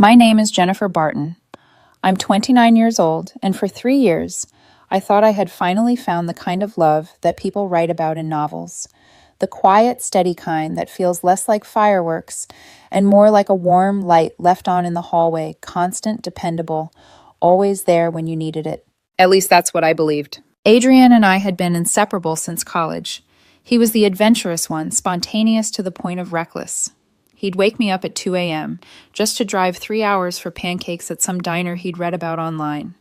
My name is Jennifer Barton. I'm 29 years old, and for 3 years, I thought I had finally found the kind of love that people write about in novels. The quiet, steady kind that feels less like fireworks and more like a warm light left on in the hallway, constant, dependable, always there when you needed it. At least that's what I believed. Adrian and I had been inseparable since college. He was the adventurous one, spontaneous to the point of reckless. He'd wake me up at 2 a.m. just to drive 3 hours for pancakes at some diner he'd read about online.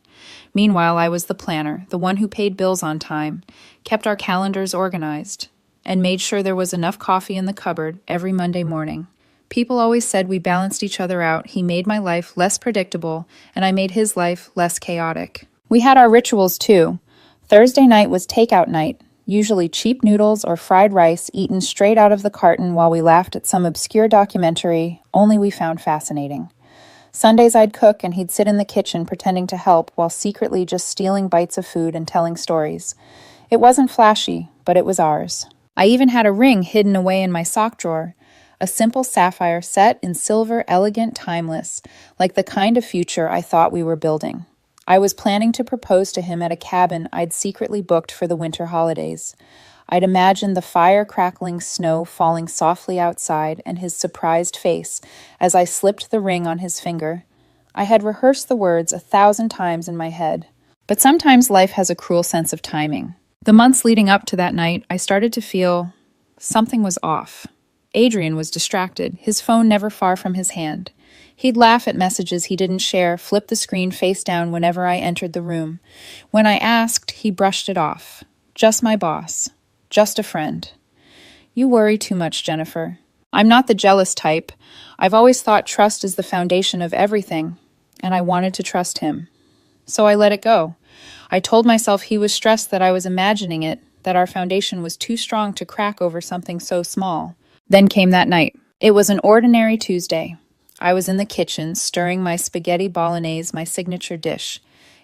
Meanwhile, I was the planner, the one who paid bills on time, kept our calendars organized, and made sure there was enough coffee in the cupboard every Monday morning. People always said we balanced each other out. He made my life less predictable, and I made his life less chaotic. We had our rituals, too. Thursday night was takeout night, usually cheap noodles or fried rice eaten straight out of the carton while we laughed at some obscure documentary only we found fascinating. Sundays I'd cook and he'd sit in the kitchen pretending to help while secretly just stealing bites of food and telling stories. It wasn't flashy, but it was ours. I even had a ring hidden away in my sock drawer, a simple sapphire set in silver, elegant, timeless, like the kind of future I thought we were building. I was planning to propose to him at a cabin I'd secretly booked for the winter holidays. I'd imagined the fire-crackling snow falling softly outside and his surprised face as I slipped the ring on his finger. I had rehearsed the words 1,000 times in my head. But sometimes life has a cruel sense of timing. The months leading up to that night, I started to feel something was off. Adrian was distracted, his phone never far from his hand. He'd laugh at messages he didn't share, flip the screen face down whenever I entered the room. When I asked, he brushed it off. Just my boss. Just a friend. You worry too much, Jennifer. I'm not the jealous type. I've always thought trust is the foundation of everything, and I wanted to trust him. So I let it go. I told myself he was stressed that I was imagining it, that our foundation was too strong to crack over something so small. Then came that night. It was an ordinary Tuesday. I was in the kitchen, stirring my spaghetti bolognese, my signature dish.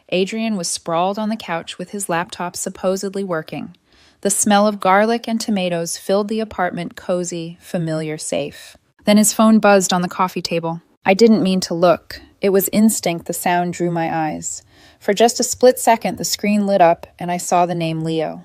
Adrian was sprawled on the couch with his laptop supposedly working. The smell of garlic and tomatoes filled the apartment cozy, familiar, safe. Then his phone buzzed on the coffee table. I didn't mean to look. It was instinct the sound drew my eyes. For just a split second, the screen lit up, and I saw the name Leo.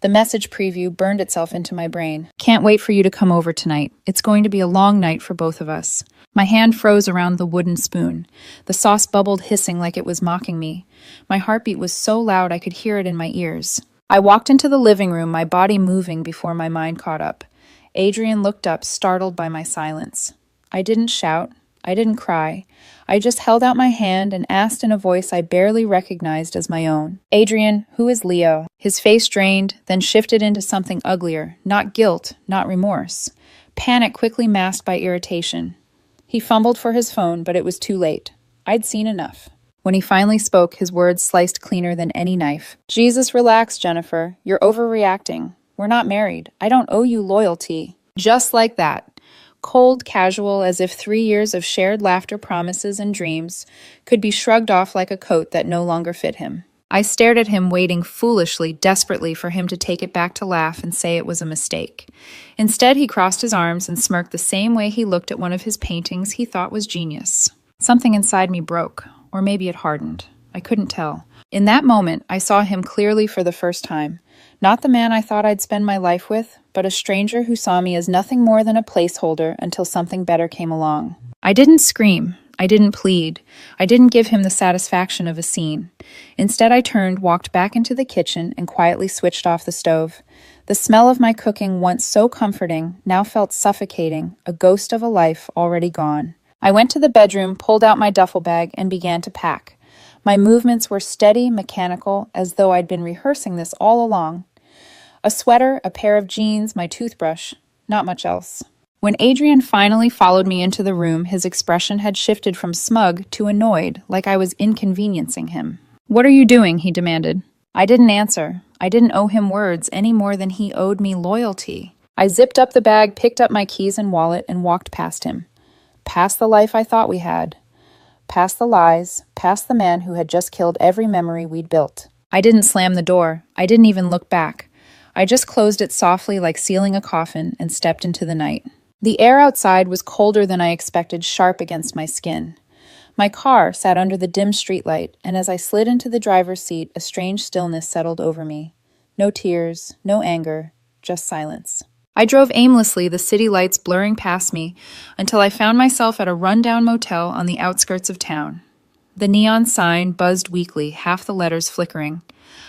The message preview burned itself into my brain. Can't wait for you to come over tonight. It's going to be a long night for both of us. My hand froze around the wooden spoon. The sauce bubbled hissing like it was mocking me. My heartbeat was so loud I could hear it in my ears. I walked into the living room, my body moving before my mind caught up. Adrian looked up, startled by my silence. I didn't shout. I didn't cry. I just held out my hand and asked in a voice I barely recognized as my own. Adrian, who is Leo? His face drained, then shifted into something uglier. Not guilt, not remorse. Panic quickly masked by irritation. He fumbled for his phone, but it was too late. I'd seen enough. When he finally spoke, his words sliced cleaner than any knife. Jesus, relax, Jennifer. You're overreacting. We're not married. I don't owe you loyalty. Just like that. Cold, casual, as if 3 years of shared laughter, promises, and dreams could be shrugged off like a coat that no longer fit him. I stared at him, waiting foolishly, desperately for him to take it back to laugh and say it was a mistake. Instead, he crossed his arms and smirked the same way he looked at one of his paintings he thought was genius. Something inside me broke, or maybe it hardened. I couldn't tell. In that moment, I saw him clearly for the first time. Not the man I thought I'd spend my life with, but a stranger who saw me as nothing more than a placeholder until something better came along. I didn't scream. I didn't plead. I didn't give him the satisfaction of a scene. Instead, I turned, walked back into the kitchen, and quietly switched off the stove. The smell of my cooking, once so comforting, now felt suffocating, a ghost of a life already gone. I went to the bedroom, pulled out my duffel bag, and began to pack. My movements were steady, mechanical, as though I'd been rehearsing this all along. A sweater, a pair of jeans, my toothbrush, not much else. When Adrian finally followed me into the room, his expression had shifted from smug to annoyed, like I was inconveniencing him. "What are you doing?" he demanded. I didn't answer. I didn't owe him words any more than he owed me loyalty. I zipped up the bag, picked up my keys and wallet, and walked past him. Past the life I thought we had. Past the lies, past the man who had just killed every memory we'd built. I didn't slam the door. I didn't even look back. I just closed it softly like sealing a coffin and stepped into the night. The air outside was colder than I expected, sharp against my skin. My car sat under the dim streetlight, and as I slid into the driver's seat, a strange stillness settled over me. No tears, no anger, just silence. I drove aimlessly, the city lights blurring past me, until I found myself at a rundown motel on the outskirts of town. The neon sign buzzed weakly, half the letters flickering.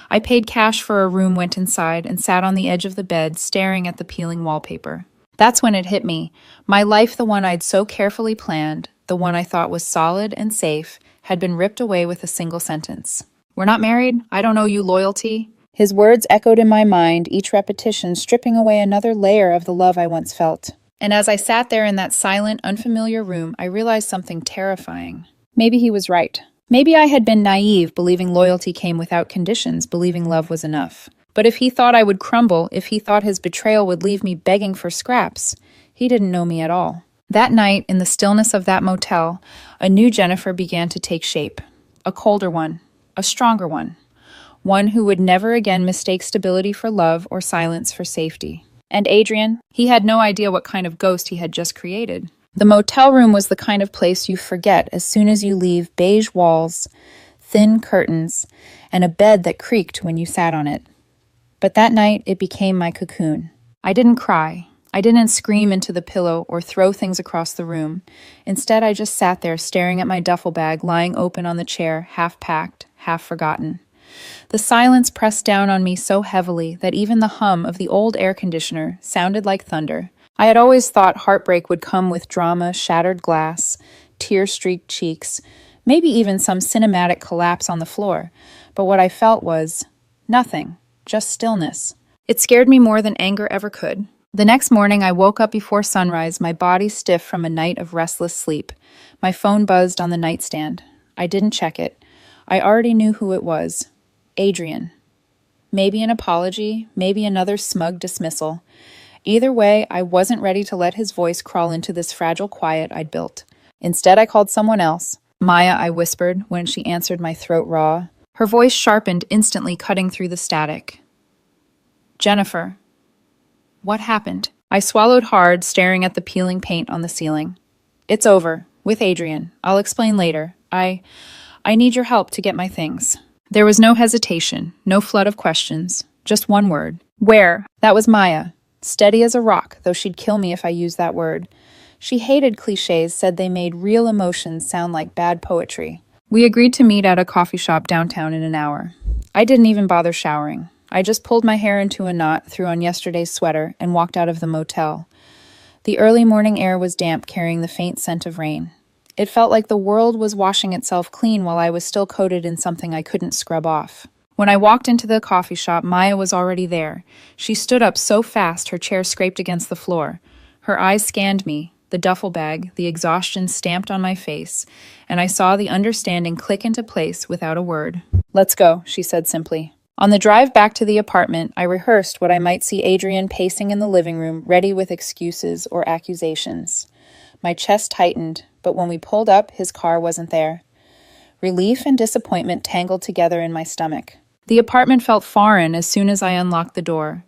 I paid cash for a room, went inside, and sat on the edge of the bed, staring at the peeling wallpaper. That's when it hit me. My life, the one I'd so carefully planned, the one I thought was solid and safe, had been ripped away with a single sentence. "We're not married? I don't owe you loyalty." His words echoed in my mind, each repetition stripping away another layer of the love I once felt. And as I sat there in that silent, unfamiliar room, I realized something terrifying. Maybe he was right. Maybe I had been naive, believing loyalty came without conditions, believing love was enough. But if he thought I would crumble, if he thought his betrayal would leave me begging for scraps, he didn't know me at all. That night, in the stillness of that motel, a new Jennifer began to take shape. A colder one, a stronger one who would never again mistake stability for love or silence for safety. And Adrian, he had no idea what kind of ghost he had just created. The motel room was the kind of place you forget as soon as you leave: beige walls, thin curtains, and a bed that creaked when you sat on it. But that night, it became my cocoon. I didn't cry. I didn't scream into the pillow or throw things across the room. Instead, I just sat there staring at my duffel bag lying open on the chair, half packed, half forgotten. The silence pressed down on me so heavily that even the hum of the old air conditioner sounded like thunder. I had always thought heartbreak would come with drama, shattered glass, tear-streaked cheeks, maybe even some cinematic collapse on the floor. But what I felt was nothing, just stillness. It scared me more than anger ever could. The next morning, I woke up before sunrise, my body stiff from a night of restless sleep. My phone buzzed on the nightstand. I didn't check it. I already knew who it was. Adrian. Maybe an apology, maybe another smug dismissal. Either way, I wasn't ready to let his voice crawl into this fragile quiet I'd built. Instead, I called someone else. "Maya," I whispered when she answered, my throat raw. Her voice sharpened, instantly cutting through the static. "Jennifer." "What happened?" I swallowed hard, staring at the peeling paint on the ceiling. "It's over. With Adrian. I'll explain later. I need your help to get my things." There was no hesitation, no flood of questions, just one word. "Where?" That was Maya. Steady as a rock, though she'd kill me if I used that word. She hated cliches, said they made real emotions sound like bad poetry. We agreed to meet at a coffee shop downtown in an hour. I didn't even bother showering. I just pulled my hair into a knot, threw on yesterday's sweater, and walked out of the motel. The early morning air was damp, carrying the faint scent of rain. It felt like the world was washing itself clean while I was still coated in something I couldn't scrub off. When I walked into the coffee shop, Maya was already there. She stood up so fast her chair scraped against the floor. Her eyes scanned me, the duffel bag, the exhaustion stamped on my face, and I saw the understanding click into place without a word. "Let's go," she said simply. On the drive back to the apartment, I rehearsed what I might see Adrian pacing in the living room, ready with excuses or accusations. My chest tightened, but when we pulled up, his car wasn't there. Relief and disappointment tangled together in my stomach. The apartment felt foreign as soon as I unlocked the door.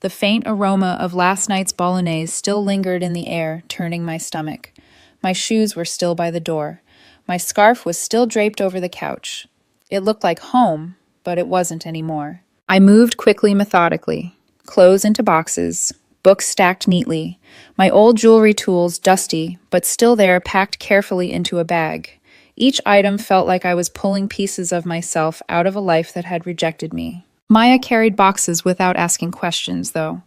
The faint aroma of last night's bolognese still lingered in the air, turning my stomach. My shoes were still by the door. My scarf was still draped over the couch. It looked like home, but it wasn't anymore. I moved quickly, methodically. Clothes into boxes, books stacked neatly, my old jewelry tools dusty, but still there, packed carefully into a bag. Each item felt like I was pulling pieces of myself out of a life that had rejected me. Maya carried boxes without asking questions, though.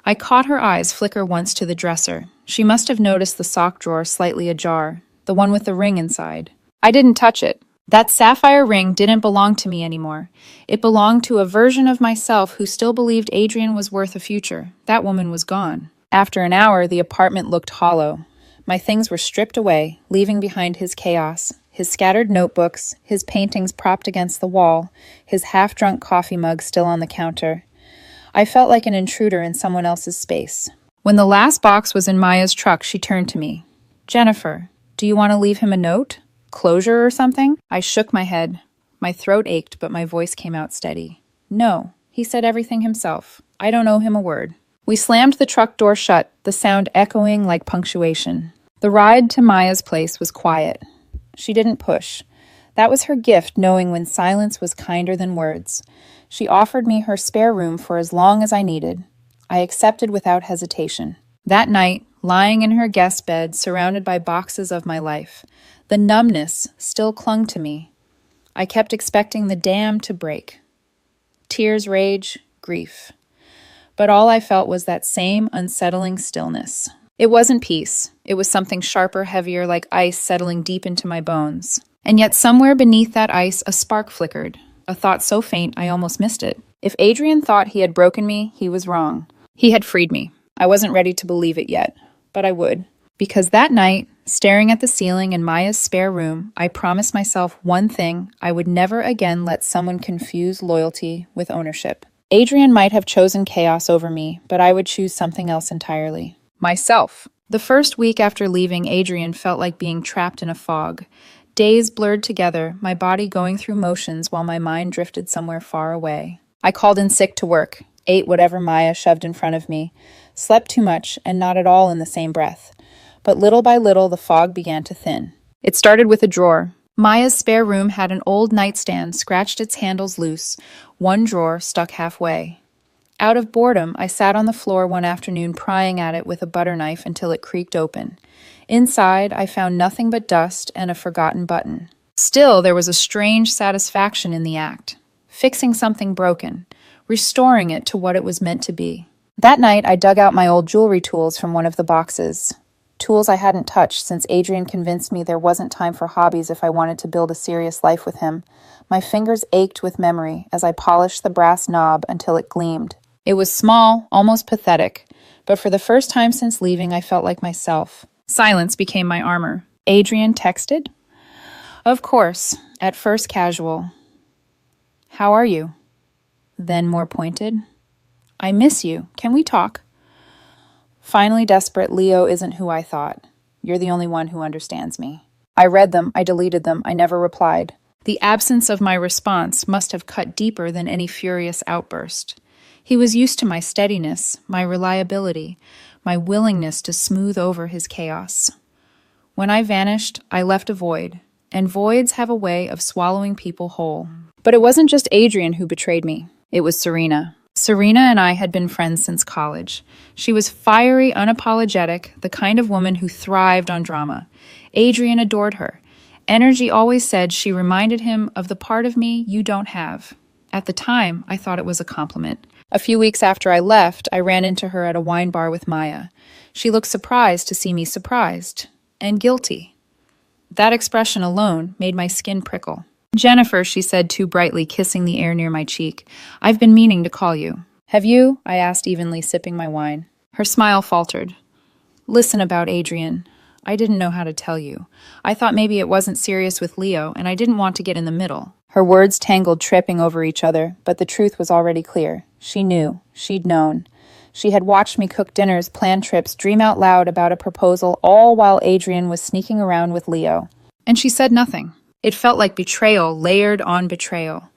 I caught her eyes flicker once to the dresser. She must have noticed the sock drawer slightly ajar, the one with the ring inside. I didn't touch it. That sapphire ring didn't belong to me anymore. It belonged to a version of myself who still believed Adrian was worth a future. That woman was gone. After an hour, the apartment looked hollow. My things were stripped away, leaving behind his chaos, his scattered notebooks, his paintings propped against the wall, his half-drunk coffee mug still on the counter. I felt like an intruder in someone else's space. When the last box was in Maya's truck, she turned to me. "Jennifer, do you want to leave him a note? Closure or something?" I shook my head. My throat ached, but my voice came out steady. "No, he said everything himself. I don't owe him a word." We slammed the truck door shut, the sound echoing like punctuation. The ride to Maya's place was quiet. She didn't push. That was her gift, knowing when silence was kinder than words. She offered me her spare room for as long as I needed. I accepted without hesitation. That night, lying in her guest bed, surrounded by boxes of my life, the numbness still clung to me. I kept expecting the dam to break. Tears, rage, grief. But all I felt was that same unsettling stillness. It wasn't peace. It was something sharper, heavier, like ice settling deep into my bones. And yet somewhere beneath that ice, a spark flickered, a thought so faint I almost missed it. If Adrian thought he had broken me, he was wrong. He had freed me. I wasn't ready to believe it yet, but I would. Because that night, staring at the ceiling in Maya's spare room, I promised myself one thing: I would never again let someone confuse loyalty with ownership. Adrian might have chosen chaos over me, but I would choose something else entirely. Myself. The first week after leaving, Adrian felt like being trapped in a fog. Days blurred together, my body going through motions while my mind drifted somewhere far away. I called in sick to work, ate whatever Maya shoved in front of me, slept too much and not at all in the same breath. But little by little, the fog began to thin. It started with a drawer. Maya's spare room had an old nightstand scratched its handles loose, one drawer stuck halfway. Out of boredom, I sat on the floor one afternoon prying at it with a butter knife until it creaked open. Inside, I found nothing but dust and a forgotten button. Still, there was a strange satisfaction in the act. Fixing something broken, restoring it to what it was meant to be. That night, I dug out my old jewelry tools from one of the boxes. Tools I hadn't touched since Adrian convinced me there wasn't time for hobbies if I wanted to build a serious life with him. My fingers ached with memory as I polished the brass knob until it gleamed. It was small, almost pathetic, but for the first time since leaving, I felt like myself. Silence became my armor. Adrian texted? Of course, at first casual. How are you? Then more pointed. I miss you. Can we talk? Finally desperate, Leo isn't who I thought. You're the only one who understands me. I read them, I deleted them, I never replied. The absence of my response must have cut deeper than any furious outburst. He was used to my steadiness, my reliability, my willingness to smooth over his chaos. When I vanished, I left a void, and voids have a way of swallowing people whole. But it wasn't just Adrian who betrayed me. It was Serena. Serena and I had been friends since college. She was fiery, unapologetic, the kind of woman who thrived on drama. Adrian adored her. Energy always said she reminded him of the part of me you don't have. At the time, I thought it was a compliment. A few weeks after I left, I ran into her at a wine bar with Maya. She looked surprised to see me surprised. And guilty. That expression alone made my skin prickle. Jennifer, she said too brightly, kissing the air near my cheek. I've been meaning to call you. Have you? I asked evenly, sipping my wine. Her smile faltered. Listen about Adrian. I didn't know how to tell you. I thought maybe it wasn't serious with Leo, and I didn't want to get in the middle. Her words tangled, tripping over each other, but the truth was already clear. She knew. She'd known. She had watched me cook dinners, plan trips, dream out loud about a proposal, all while Adrian was sneaking around with Leo. And she said nothing. It felt like betrayal layered on betrayal.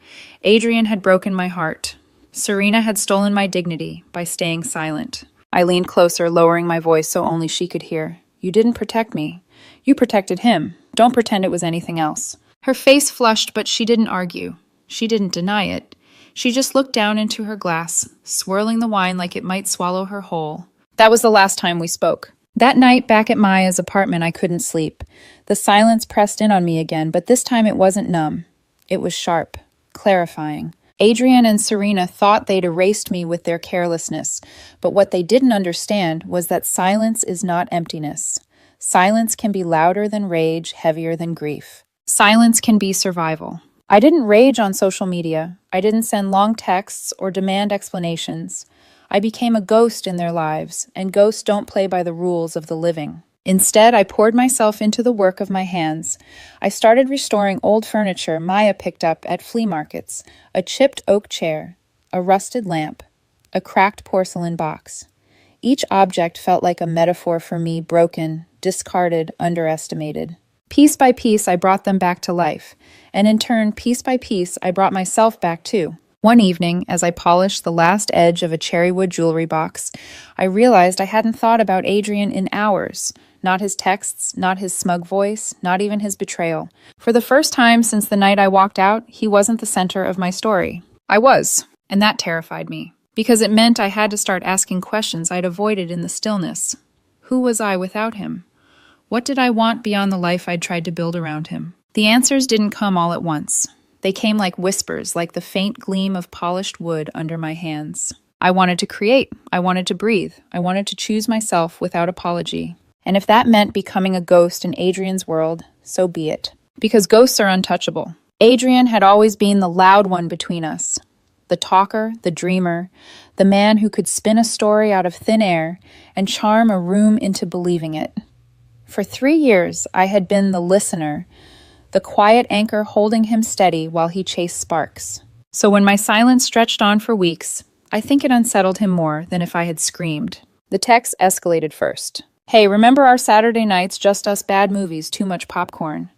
Adrian had broken my heart. Serena had stolen my dignity by staying silent. I leaned closer, lowering my voice so only she could hear. You didn't protect me. You protected him. Don't pretend it was anything else. Her face flushed, but she didn't argue. She didn't deny it. She just looked down into her glass, swirling the wine like it might swallow her whole. That was the last time we spoke. That night, back at Maya's apartment, I couldn't sleep. The silence pressed in on me again, but this time it wasn't numb. It was sharp, clarifying. Adrian and Serena thought they'd erased me with their carelessness, but what they didn't understand was that silence is not emptiness. Silence can be louder than rage, heavier than grief. Silence can be survival. I didn't rage on social media. I didn't send long texts or demand explanations. I became a ghost in their lives, and ghosts don't play by the rules of the living. Instead, I poured myself into the work of my hands. I started restoring old furniture Maya picked up at flea markets, a chipped oak chair, a rusted lamp, a cracked porcelain box. Each object felt like a metaphor for me, broken, discarded, underestimated. Piece by piece, I brought them back to life, and in turn, piece by piece, I brought myself back too. One evening, as I polished the last edge of a cherrywood jewelry box, I realized I hadn't thought about Adrian in hours. Not his texts, not his smug voice, not even his betrayal. For the first time since the night I walked out, he wasn't the center of my story. I was, and that terrified me, because it meant I had to start asking questions I'd avoided in the stillness. Who was I without him? What did I want beyond the life I'd tried to build around him? The answers didn't come all at once. They came like whispers, like the faint gleam of polished wood under my hands. I wanted to create. I wanted to breathe. I wanted to choose myself without apology. And if that meant becoming a ghost in Adrian's world, so be it. Because ghosts are untouchable. Adrian had always been the loud one between us. The talker, the dreamer, the man who could spin a story out of thin air and charm a room into believing it. For 3 years, I had been the listener, the quiet anchor holding him steady while he chased sparks. So when my silence stretched on for weeks, I think it unsettled him more than if I had screamed. The text escalated first. Hey, remember our Saturday nights, just us bad movies, too much popcorn?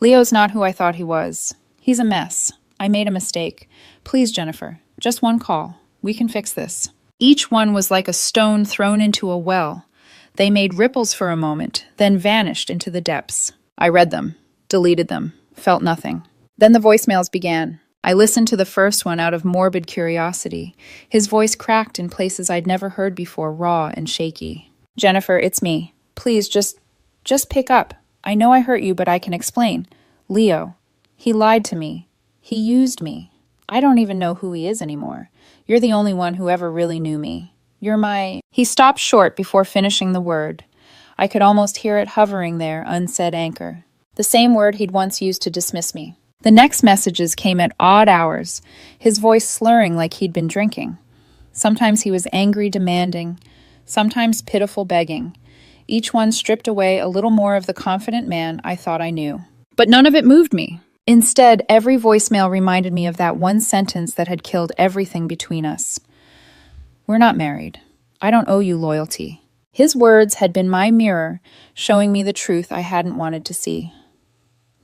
Leo's not who I thought he was. He's a mess. I made a mistake. Please, Jennifer, just one call. We can fix this. Each one was like a stone thrown into a well. They made ripples for a moment, then vanished into the depths. I read them, deleted them, felt nothing. Then the voicemails began. I listened to the first one out of morbid curiosity. His voice cracked in places I'd never heard before, raw and shaky. Jennifer, it's me. Please, just pick up. I know I hurt you, but I can explain. Leo. He lied to me. He used me. I don't even know who he is anymore. You're the only one who ever really knew me. You're my... He stopped short before finishing the word. I could almost hear it hovering there, unsaid anchor. The same word he'd once used to dismiss me. The next messages came at odd hours, his voice slurring like he'd been drinking. Sometimes he was angry, demanding, sometimes pitiful, begging. Each one stripped away a little more of the confident man I thought I knew. But none of it moved me. Instead, every voicemail reminded me of that one sentence that had killed everything between us. We're not married. I don't owe you loyalty. His words had been my mirror, showing me the truth I hadn't wanted to see.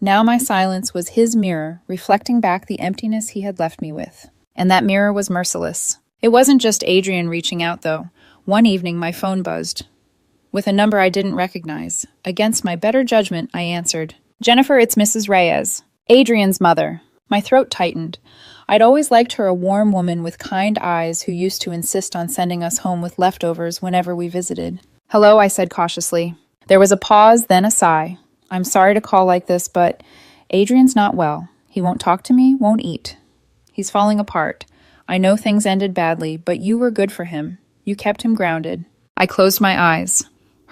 Now my silence was his mirror, reflecting back the emptiness he had left me with. And that mirror was merciless. It wasn't just Adrian reaching out, though. One evening, my phone buzzed. With a number I didn't recognize. Against my better judgment, I answered. Jennifer, it's Mrs. Reyes. Adrian's mother. My throat tightened. I'd always liked her a warm woman with kind eyes who used to insist on sending us home with leftovers whenever we visited. Hello, I said cautiously. There was a pause, then a sigh. I'm sorry to call like this, but Adrian's not well. He won't talk to me, won't eat. He's falling apart. I know things ended badly, but you were good for him. You kept him grounded. I closed my eyes.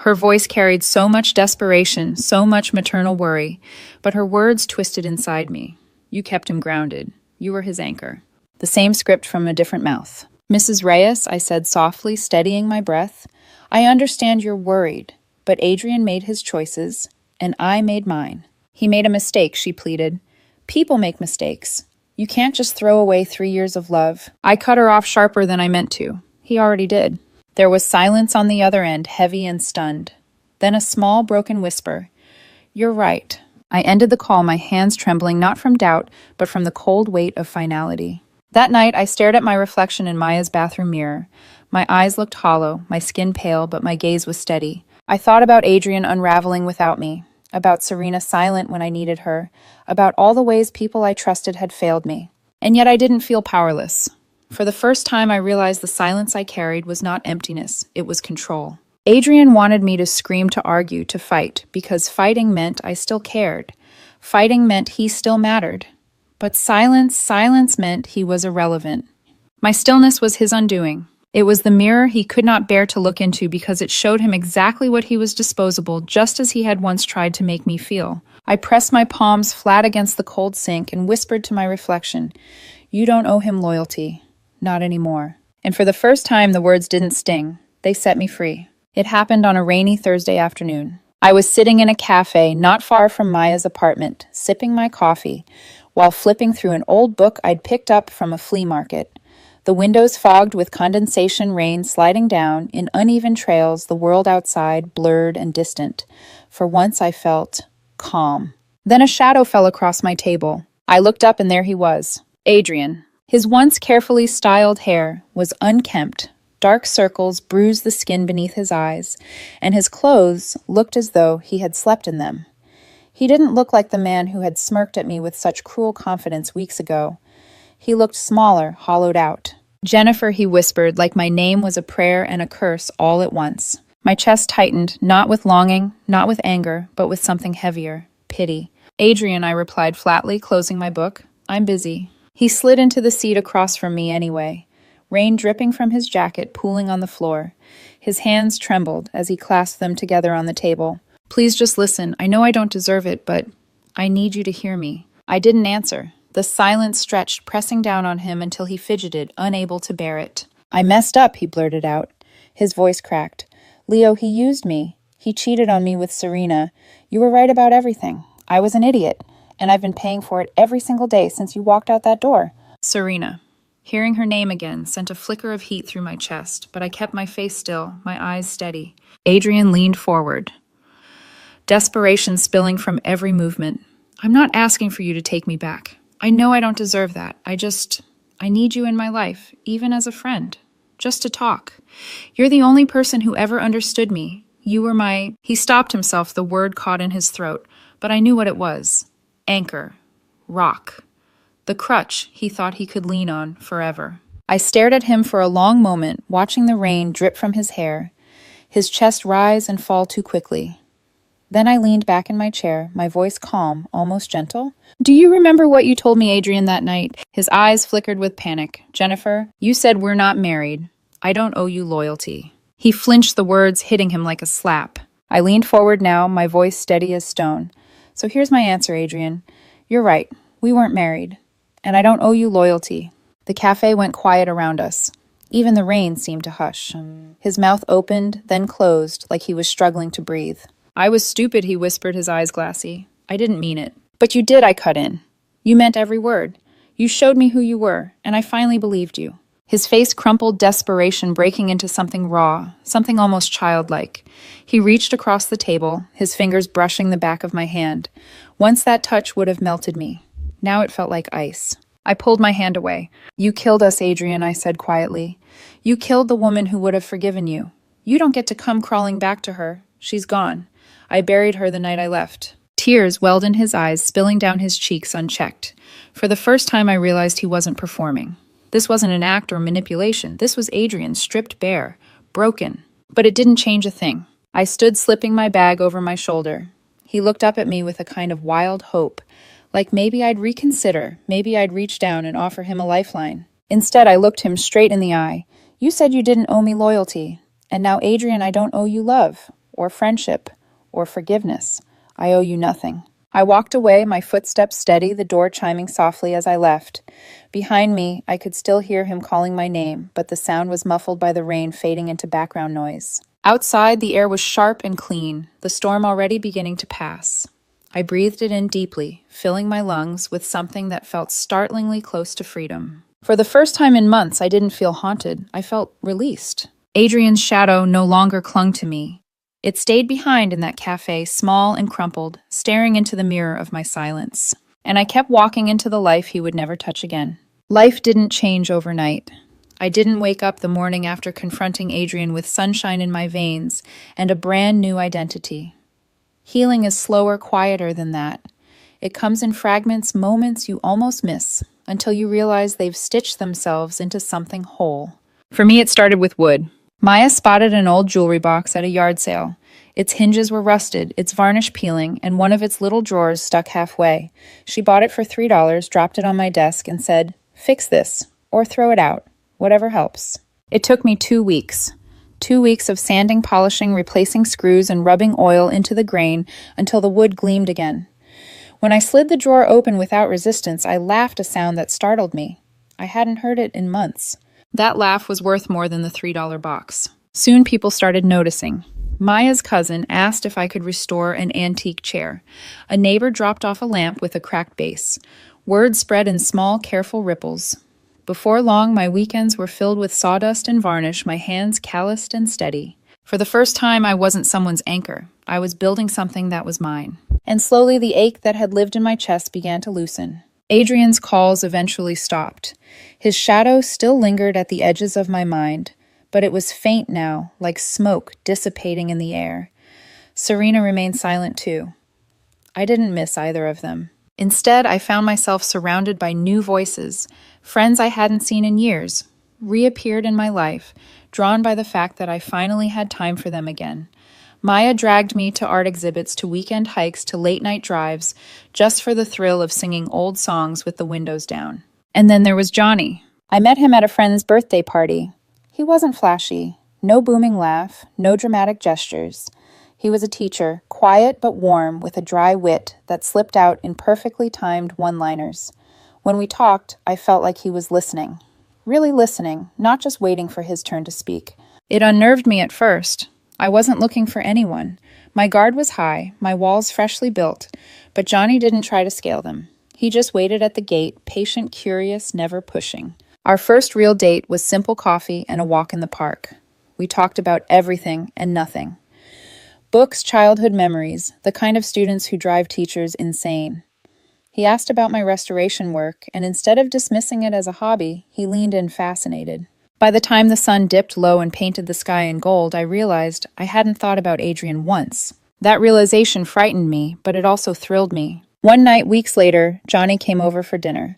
Her voice carried so much desperation, so much maternal worry, but her words twisted inside me. You kept him grounded. You were his anchor. The same script from a different mouth. Mrs. Reyes, I said softly, steadying my breath, I understand you're worried, but Adrian made his choices, and I made mine. He made a mistake, she pleaded. People make mistakes. You can't just throw away 3 years of love. I cut her off sharper than I meant to. He already did. There was silence on the other end, heavy and stunned. Then a small, broken whisper. You're right. I ended the call, my hands trembling not from doubt, but from the cold weight of finality. That night, I stared at my reflection in Maya's bathroom mirror. My eyes looked hollow, my skin pale, but my gaze was steady. I thought about Adrian unraveling without me, about Serena silent when I needed her, about all the ways people I trusted had failed me. And yet I didn't feel powerless. For the first time, I realized the silence I carried was not emptiness, it was control. Adrian wanted me to scream, to argue, to fight, because fighting meant I still cared. Fighting meant he still mattered. But silence meant he was irrelevant. My stillness was his undoing. It was the mirror he could not bear to look into because it showed him exactly what he was disposable, just as he had once tried to make me feel. I pressed my palms flat against the cold sink and whispered to my reflection, You don't owe him loyalty. Not anymore. And for the first time, the words didn't sting. They set me free. It happened on a rainy Thursday afternoon. I was sitting in a cafe not far from Maya's apartment, sipping my coffee, while flipping through an old book I'd picked up from a flea market. The windows fogged with condensation rain sliding down in uneven trails, the world outside blurred and distant. For once I felt calm. Then a shadow fell across my table. I looked up and there he was, Adrian. His once carefully styled hair was unkempt, Dark circles bruised the skin beneath his eyes, and his clothes looked as though he had slept in them. He didn't look like the man who had smirked at me with such cruel confidence weeks ago. He looked smaller, hollowed out. "Jennifer," he whispered, like my name was a prayer and a curse all at once. My chest tightened, not with longing, not with anger, but with something heavier, pity. "Adrian," I replied flatly, closing my book. "I'm busy." He slid into the seat across from me anyway, rain dripping from his jacket, pooling on the floor. His hands trembled as he clasped them together on the table. "Please just listen. I know I don't deserve it, but I need you to hear me." I didn't answer. The silence stretched, pressing down on him until he fidgeted, unable to bear it. "I messed up," he blurted out. His voice cracked. "Leo, he used me. He cheated on me with Serena. You were right about everything. I was an idiot, and I've been paying for it every single day since you walked out that door." Serena. Hearing her name again sent a flicker of heat through my chest, but I kept my face still, my eyes steady. Adrian leaned forward, desperation spilling from every movement. "I'm not asking for you to take me back. I know I don't deserve that. I need you in my life, even as a friend. Just to talk. You're the only person who ever understood me. You were my—" He stopped himself, the word caught in his throat, but I knew what it was. Anchor. Rock. The crutch he thought he could lean on forever. I stared at him for a long moment, watching the rain drip from his hair, his chest rise and fall too quickly. Then I leaned back in my chair, my voice calm, almost gentle. "Do you remember what you told me, Adrian, that night?" His eyes flickered with panic. "Jennifer, you said we're not married. I don't owe you loyalty." He flinched, the words hitting him like a slap. I leaned forward now, my voice steady as stone. "So here's my answer, Adrian. You're right. We weren't married. And I don't owe you loyalty." The cafe went quiet around us. Even the rain seemed to hush. His mouth opened, then closed, like he was struggling to breathe. "I was stupid," he whispered, his eyes glassy. "I didn't mean it." "But you did," I cut in. "You meant every word. You showed me who you were, and I finally believed you." His face crumpled, desperation breaking into something raw, something almost childlike. He reached across the table, his fingers brushing the back of my hand. Once that touch would have melted me. Now it felt like ice. I pulled my hand away. "You killed us, Adrian," I said quietly. "You killed the woman who would have forgiven you. You don't get to come crawling back to her. She's gone. I buried her the night I left." Tears welled in his eyes, spilling down his cheeks unchecked. For the first time I realized he wasn't performing. This wasn't an act or manipulation. This was Adrian, stripped bare, broken. But it didn't change a thing. I stood slipping my bag over my shoulder. He looked up at me with a kind of wild hope, like maybe I'd reconsider, maybe I'd reach down and offer him a lifeline. Instead, I looked him straight in the eye. "You said you didn't owe me loyalty. And now, Adrian, I don't owe you love, or friendship, or forgiveness. I owe you nothing." I walked away, my footsteps steady, the door chiming softly as I left. Behind me, I could still hear him calling my name, but the sound was muffled by the rain fading into background noise. Outside, the air was sharp and clean, the storm already beginning to pass. I breathed it in deeply, filling my lungs with something that felt startlingly close to freedom. For the first time in months, I didn't feel haunted. I felt released. Adrian's shadow no longer clung to me. It stayed behind in that cafe, small and crumpled, staring into the mirror of my silence. And I kept walking into the life he would never touch again. Life didn't change overnight. I didn't wake up the morning after confronting Adrian with sunshine in my veins and a brand new identity. Healing is slower, quieter than that. It comes in fragments, moments you almost miss, until you realize they've stitched themselves into something whole. For me, it started with wood. Maya spotted an old jewelry box at a yard sale. Its hinges were rusted, its varnish peeling, and one of its little drawers stuck halfway. She bought it for $3, dropped it on my desk, and said, "Fix this, or throw it out, whatever helps." It took me 2 weeks. 2 weeks of sanding, polishing, replacing screws, and rubbing oil into the grain until the wood gleamed again. When I slid the drawer open without resistance, I laughed, a sound that startled me. I hadn't heard it in months. That laugh was worth more than the $3 box. Soon people started noticing. Maya's cousin asked if I could restore an antique chair. A neighbor dropped off a lamp with a cracked base. Word spread in small, careful ripples. Before long, my weekends were filled with sawdust and varnish, my hands calloused and steady. For the first time, I wasn't someone's anchor. I was building something that was mine. And slowly, the ache that had lived in my chest began to loosen. Adrian's calls eventually stopped. His shadow still lingered at the edges of my mind, but it was faint now, like smoke dissipating in the air. Serena remained silent too. I didn't miss either of them. Instead, I found myself surrounded by new voices, friends I hadn't seen in years, reappeared in my life, drawn by the fact that I finally had time for them again. Maya dragged me to art exhibits, to weekend hikes, to late-night drives, just for the thrill of singing old songs with the windows down. And then there was Johnny. I met him at a friend's birthday party. He wasn't flashy, no booming laugh, no dramatic gestures. He was a teacher, quiet but warm, with a dry wit that slipped out in perfectly timed one-liners. When we talked, I felt like he was listening. Really listening, not just waiting for his turn to speak. It unnerved me at first. I wasn't looking for anyone. My guard was high, my walls freshly built, but Johnny didn't try to scale them. He just waited at the gate, patient, curious, never pushing. Our first real date was simple coffee and a walk in the park. We talked about everything and nothing. Books, childhood memories, the kind of students who drive teachers insane. He asked about my restoration work, and instead of dismissing it as a hobby, he leaned in fascinated. By the time the sun dipped low and painted the sky in gold, I realized I hadn't thought about Adrian once. That realization frightened me, but it also thrilled me. One night, weeks later, Johnny came over for dinner.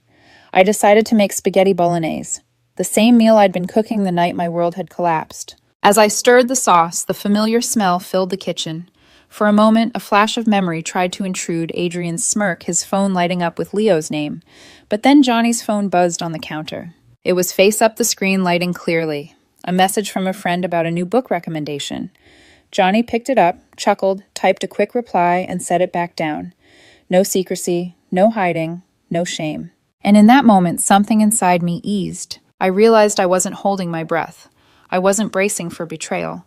I decided to make spaghetti bolognese, the same meal I'd been cooking the night my world had collapsed. As I stirred the sauce, the familiar smell filled the kitchen. For a moment, a flash of memory tried to intrude Adrian's smirk, his phone lighting up with Leo's name. But then Johnny's phone buzzed on the counter. It was face up the screen, lighting clearly. A message from a friend about a new book recommendation. Johnny picked it up, chuckled, typed a quick reply, and set it back down. No secrecy, no hiding, no shame. And in that moment, something inside me eased. I realized I wasn't holding my breath. I wasn't bracing for betrayal.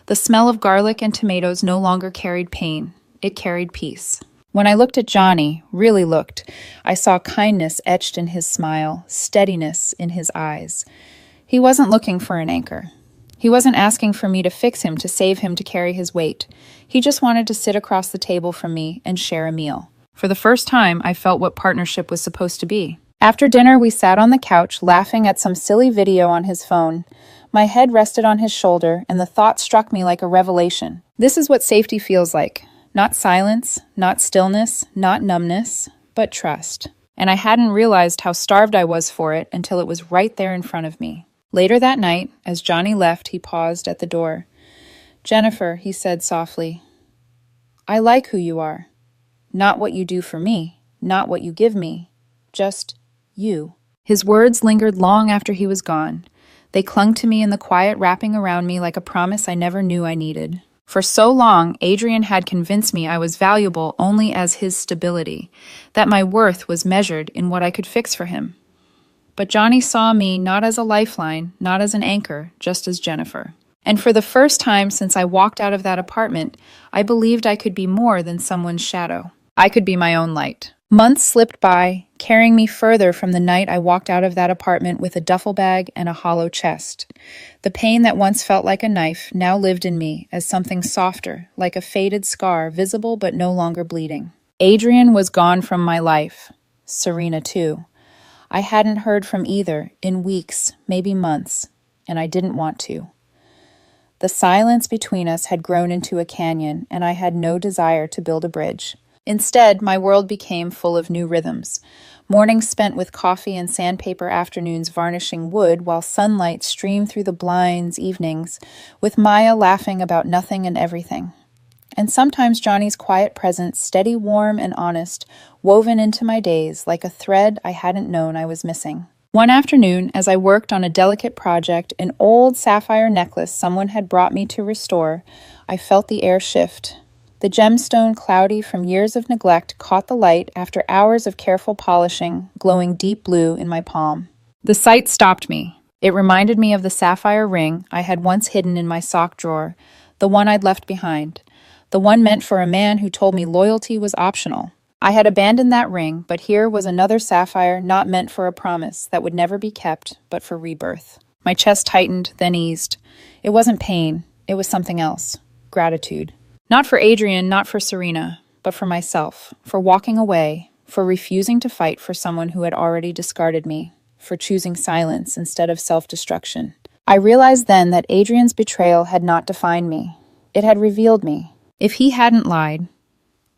The smell of garlic and tomatoes no longer carried pain. It carried peace. When I looked at Johnny, really looked, I saw kindness etched in his smile, steadiness in his eyes. He wasn't looking for an anchor. He wasn't asking for me to fix him, to save him, to carry his weight. He just wanted to sit across the table from me and share a meal. For the first time, I felt what partnership was supposed to be. After dinner, we sat on the couch, laughing at some silly video on his phone. My head rested on his shoulder, and the thought struck me like a revelation. This is what safety feels like. Not silence, not stillness, not numbness, but trust. And I hadn't realized how starved I was for it until it was right there in front of me. Later that night, as Johnny left, he paused at the door. "Jennifer," he said softly, "I like who you are. Not what you do for me, not what you give me, just you." His words lingered long after he was gone. They clung to me in the quiet wrapping around me like a promise I never knew I needed. For so long, Adrian had convinced me I was valuable only as his stability, that my worth was measured in what I could fix for him. But Johnny saw me not as a lifeline, not as an anchor, just as Jennifer. And for the first time since I walked out of that apartment, I believed I could be more than someone's shadow. I could be my own light. Months slipped by, carrying me further from the night I walked out of that apartment with a duffel bag and a hollow chest. The pain that once felt like a knife now lived in me as something softer, like a faded scar, visible but no longer bleeding. Adrian was gone from my life. Serena, too. I hadn't heard from either in weeks, maybe months, and I didn't want to. The silence between us had grown into a canyon, and I had no desire to build a bridge. Instead, my world became full of new rhythms. Mornings spent with coffee and sandpaper, afternoons varnishing wood, while sunlight streamed through the blinds, evenings, with Maya laughing about nothing and everything. And sometimes Johnny's quiet presence, steady, warm, and honest, woven into my days like a thread I hadn't known I was missing. One afternoon, as I worked on a delicate project, an old sapphire necklace someone had brought me to restore, I felt the air shift. The gemstone, cloudy from years of neglect, caught the light after hours of careful polishing, glowing deep blue in my palm. The sight stopped me. It reminded me of the sapphire ring I had once hidden in my sock drawer, the one I'd left behind, the one meant for a man who told me loyalty was optional. I had abandoned that ring, but here was another sapphire not meant for a promise that would never be kept, but for rebirth. My chest tightened, then eased. It wasn't pain. It was something else. Gratitude. Not for Adrian, not for Serena, but for myself, for walking away, for refusing to fight for someone who had already discarded me, for choosing silence instead of self-destruction. I realized then that Adrian's betrayal had not defined me. It had revealed me. If he hadn't lied,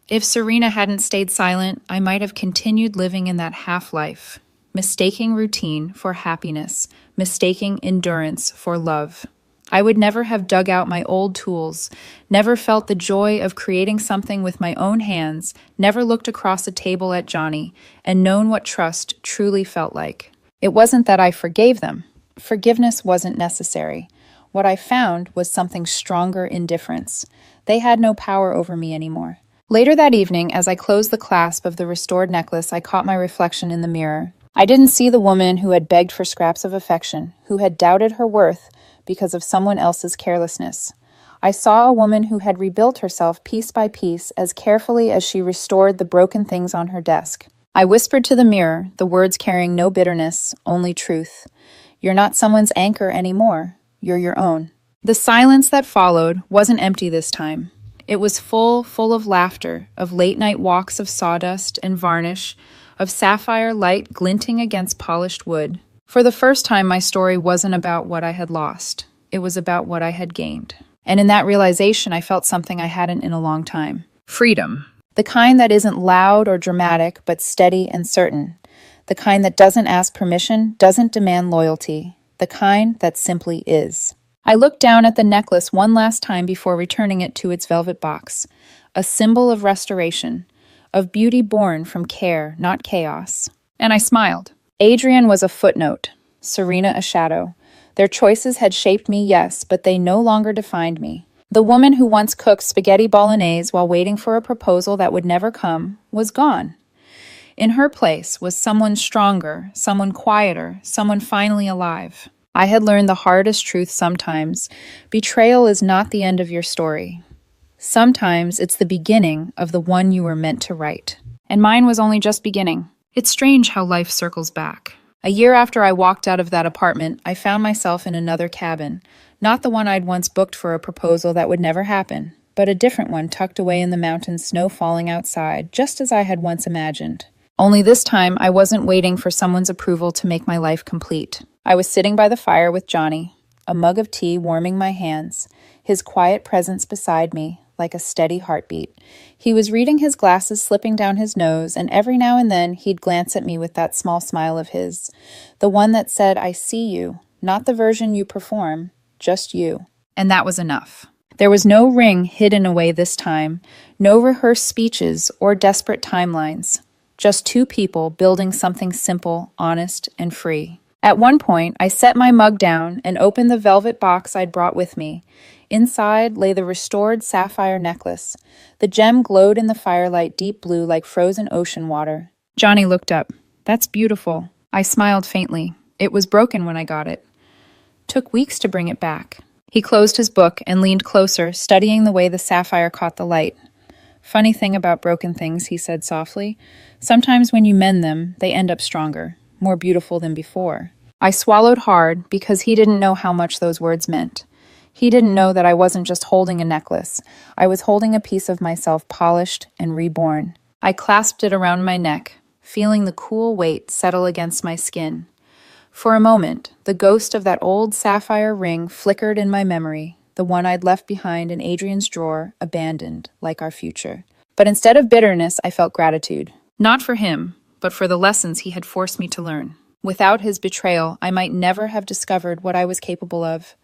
if Serena hadn't stayed silent, I might have continued living in that half-life, mistaking routine for happiness, mistaking endurance for love. I would never have dug out my old tools, never felt the joy of creating something with my own hands, never looked across a table at Johnny, and known what trust truly felt like. It wasn't that I forgave them. Forgiveness wasn't necessary. What I found was something stronger in difference. They had no power over me anymore. Later that evening, as I closed the clasp of the restored necklace, I caught my reflection in the mirror. I didn't see the woman who had begged for scraps of affection, who had doubted her worth because of someone else's carelessness. I saw a woman who had rebuilt herself piece by piece as carefully as she restored the broken things on her desk. I whispered to the mirror, the words carrying no bitterness, only truth. You're not someone's anchor anymore. You're your own. The silence that followed wasn't empty this time. It was full of laughter, of late-night walks of sawdust and varnish, of sapphire light glinting against polished wood. For the first time, my story wasn't about what I had lost. It was about what I had gained. And in that realization, I felt something I hadn't in a long time. Freedom. The kind that isn't loud or dramatic, but steady and certain. The kind that doesn't ask permission, doesn't demand loyalty. The kind that simply is. I looked down at the necklace one last time before returning it to its velvet box. A symbol of restoration, of beauty born from care, not chaos. And I smiled. Adrian was a footnote, Serena a shadow. Their choices had shaped me, yes, but they no longer defined me. The woman who once cooked spaghetti bolognese while waiting for a proposal that would never come was gone. In her place was someone stronger, someone quieter, someone finally alive. I had learned the hardest truth sometimes. Betrayal is not the end of your story. Sometimes it's the beginning of the one you were meant to write. And mine was only just beginning. It's strange how life circles back. A year after I walked out of that apartment, I found myself in another cabin. Not the one I'd once booked for a proposal that would never happen, but a different one tucked away in the mountains, snow falling outside, just as I had once imagined. Only this time, I wasn't waiting for someone's approval to make my life complete. I was sitting by the fire with Johnny, a mug of tea warming my hands, his quiet presence beside me, like a steady heartbeat. He was reading his glasses slipping down his nose, and every now and then he'd glance at me with that small smile of his, the one that said, I see you, not the version you perform, just you. And that was enough. There was no ring hidden away this time, no rehearsed speeches or desperate timelines. Just two people building something simple, honest, and free. At one point, I set my mug down and opened the velvet box I'd brought with me. Inside lay the restored sapphire necklace. The gem glowed in the firelight deep blue like frozen ocean water. Johnny looked up. That's beautiful. I smiled faintly. It was broken when I got it. Took weeks to bring it back. He closed his book and leaned closer, studying the way the sapphire caught the light. Funny thing about broken things, he said softly. Sometimes when you mend them, they end up stronger, more beautiful than before. I swallowed hard because he didn't know how much those words meant. He didn't know that I wasn't just holding a necklace. I was holding a piece of myself polished and reborn. I clasped it around my neck, feeling the cool weight settle against my skin. For a moment, the ghost of that old sapphire ring flickered in my memory, the one I'd left behind in Adrian's drawer, abandoned, like our future. But instead of bitterness, I felt gratitude. Not for him, but for the lessons he had forced me to learn. Without his betrayal, I might never have discovered what I was capable of.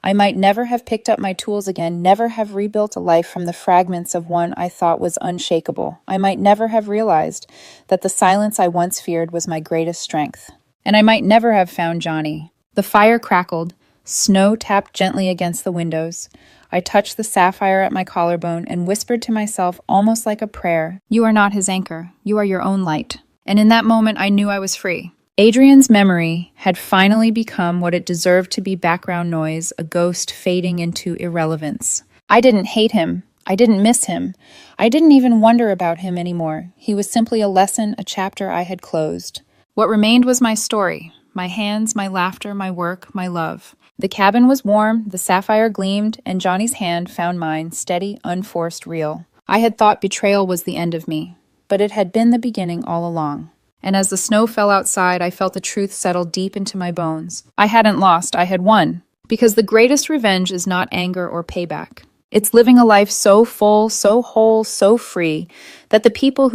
I might never have picked up my tools again, never have rebuilt a life from the fragments of one I thought was unshakable. I might never have realized that the silence I once feared was my greatest strength. And I might never have found Johnny. The fire crackled. Snow tapped gently against the windows. I touched the sapphire at my collarbone and whispered to myself almost like a prayer, "You are not his anchor. You are your own light." And in that moment, I knew I was free. Adrian's memory had finally become what it deserved to be: background noise, a ghost fading into irrelevance. I didn't hate him. I didn't miss him. I didn't even wonder about him anymore. He was simply a lesson, a chapter I had closed. What remained was my story, my hands, my laughter, my work, my love. The cabin was warm, the sapphire gleamed, and Johnny's hand found mine, steady, unforced, real. I had thought betrayal was the end of me, but it had been the beginning all along. And as the snow fell outside, I felt the truth settle deep into my bones. I hadn't lost, I had won. Because the greatest revenge is not anger or payback. It's living a life so full, so whole, so free that the people who